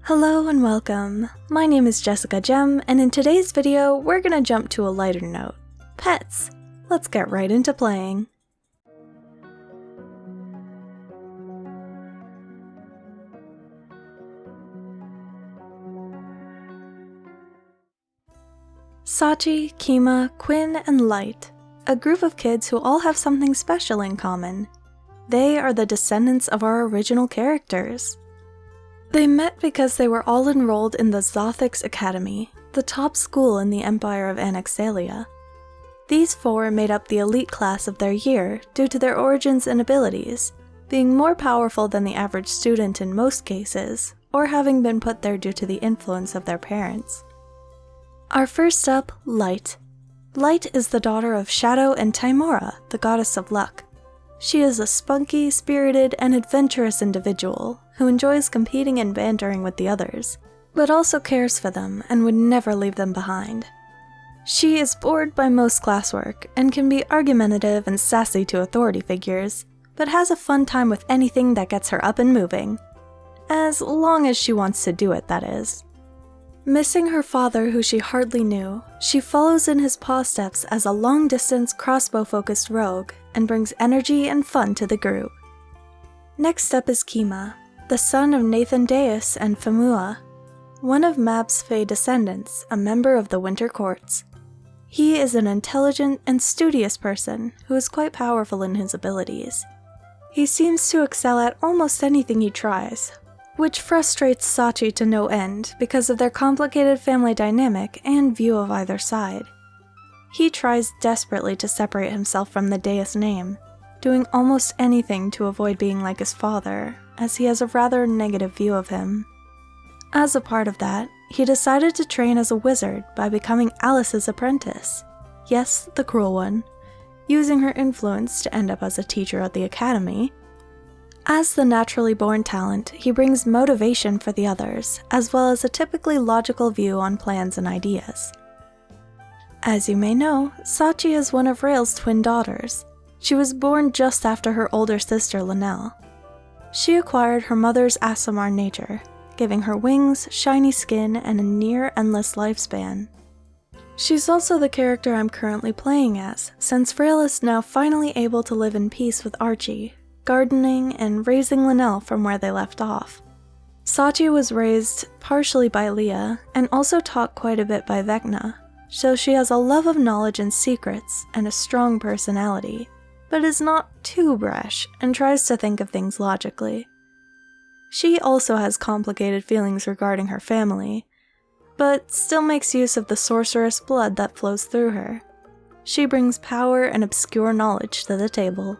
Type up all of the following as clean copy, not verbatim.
Hello and welcome. My name is Jessica Gem, and in today's video, we're gonna jump to a lighter note. Pets. Let's get right into playing. Sachi, Kima, Quinn, and Light. A group of kids who all have something special in common. They are the descendants of our original characters. They met because they were all enrolled in the Zothix Academy, the top school in the Empire of Anaxalia. These four made up the elite class of their year due to their origins and abilities, being more powerful than the average student in most cases, or having been put there due to the influence of their parents. Our first up, Light. Light is the daughter of Shadow and Timora, the goddess of luck. She is a spunky, spirited, and adventurous individual who enjoys competing and bantering with the others, but also cares for them and would never leave them behind. She is bored by most classwork and can be argumentative and sassy to authority figures, but has a fun time with anything that gets her up and moving. As long as she wants to do it, that is. Missing her father, who she hardly knew, she follows in his paw steps as a long-distance crossbow-focused rogue and brings energy and fun to the group. Next up is Kima, the son of Nathan Deus and Famua, one of Mab's Fae descendants, a member of the Winter Courts. He is an intelligent and studious person who is quite powerful in his abilities. He seems to excel at almost anything he tries, which frustrates Sachi to no end because of their complicated family dynamic and view of either side. He tries desperately to separate himself from the Deus name, doing almost anything to avoid being like his father, as he has a rather negative view of him. As a part of that, he decided to train as a wizard by becoming Alice's apprentice. Yes, the cruel one, using her influence to end up as a teacher at the academy. As the naturally born talent, he brings motivation for the others, as well as a typically logical view on plans and ideas. As you may know, Sachi is one of Rael's twin daughters. She was born just after her older sister Linnell. She acquired her mother's Aasimar nature, giving her wings, shiny skin, and a near-endless lifespan. She's also the character I'm currently playing as, since Rael is now finally able to live in peace with Archie, gardening and raising Linnell from where they left off. Sachi was raised partially by Leah, and also taught quite a bit by Vecna, so she has a love of knowledge and secrets, and a strong personality, but is not too brash and tries to think of things logically. She also has complicated feelings regarding her family, but still makes use of the sorceress blood that flows through her. She brings power and obscure knowledge to the table.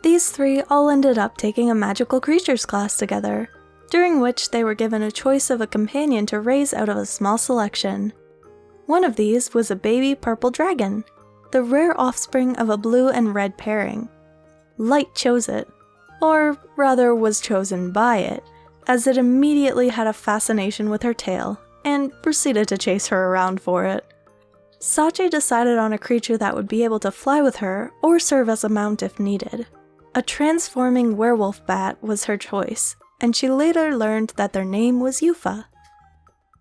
These three all ended up taking a magical creatures class together, during which they were given a choice of a companion to raise out of a small selection. One of these was a baby purple dragon, the rare offspring of a blue and red pairing. Light chose it, or rather was chosen by it, as it immediately had a fascination with her tail, and proceeded to chase her around for it. Sachi decided on a creature that would be able to fly with her or serve as a mount if needed. A transforming werewolf bat was her choice, and she later learned that their name was Yufa.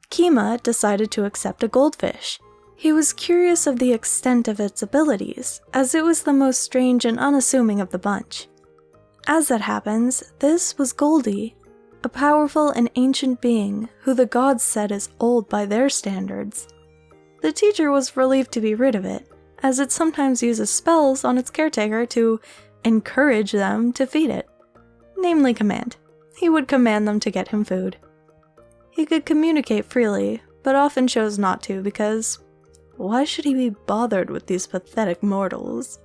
Kima decided to accept a goldfish. He was curious of the extent of its abilities, as it was the most strange and unassuming of the bunch. As it happens, this was Goldie, a powerful and ancient being who the gods said is old by their standards. The teacher was relieved to be rid of it, as it sometimes uses spells on its caretaker to encourage them to feed it. Namely command. He would command them to get him food. He could communicate freely, but often chose not to because why should he be bothered with these pathetic mortals?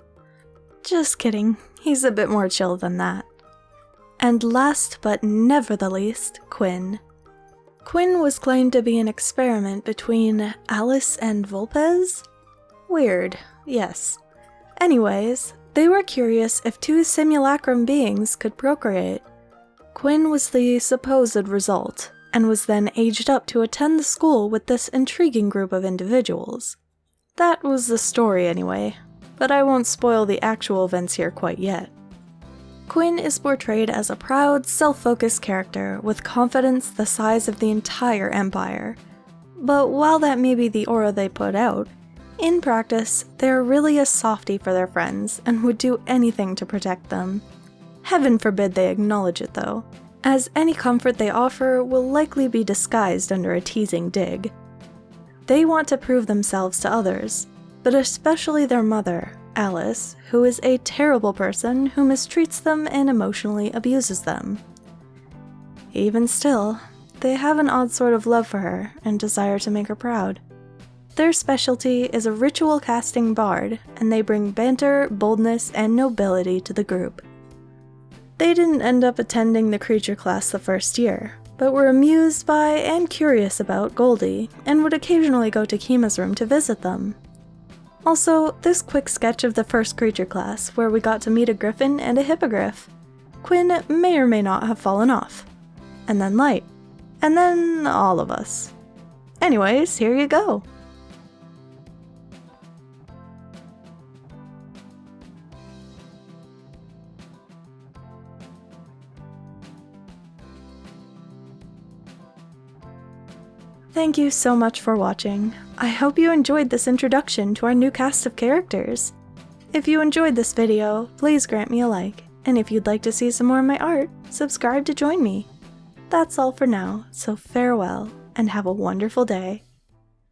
Just kidding, he's a bit more chill than that. And last but never the least, Quinn. Quinn was claimed to be an experiment between Alice and Volpez? Weird, yes. Anyways, they were curious if two simulacrum beings could procreate. Quinn was the supposed result, and was then aged up to attend the school with this intriguing group of individuals. That was the story anyway, but I won't spoil the actual events here quite yet. Quinn is portrayed as a proud, self-focused character with confidence the size of the entire empire. But while that may be the aura they put out, in practice, they are really a softie for their friends and would do anything to protect them. Heaven forbid they acknowledge it though, as any comfort they offer will likely be disguised under a teasing dig. They want to prove themselves to others, but especially their mother, Alice, who is a terrible person who mistreats them and emotionally abuses them. Even still, they have an odd sort of love for her and desire to make her proud. Their specialty is a ritual casting bard, and they bring banter, boldness, and nobility to the group. They didn't end up attending the creature class the first year, but were amused by and curious about Goldie, and would occasionally go to Kima's room to visit them. Also, this quick sketch of the first creature class, where we got to meet a griffin and a hippogriff. Quinn may or may not have fallen off. And then Light. And then all of us. Anyways, here you go. Thank you so much for watching. I hope you enjoyed this introduction to our new cast of characters. If you enjoyed this video, please grant me a like, and if you'd like to see some more of my art, subscribe to join me. That's all for now, so farewell, and have a wonderful day.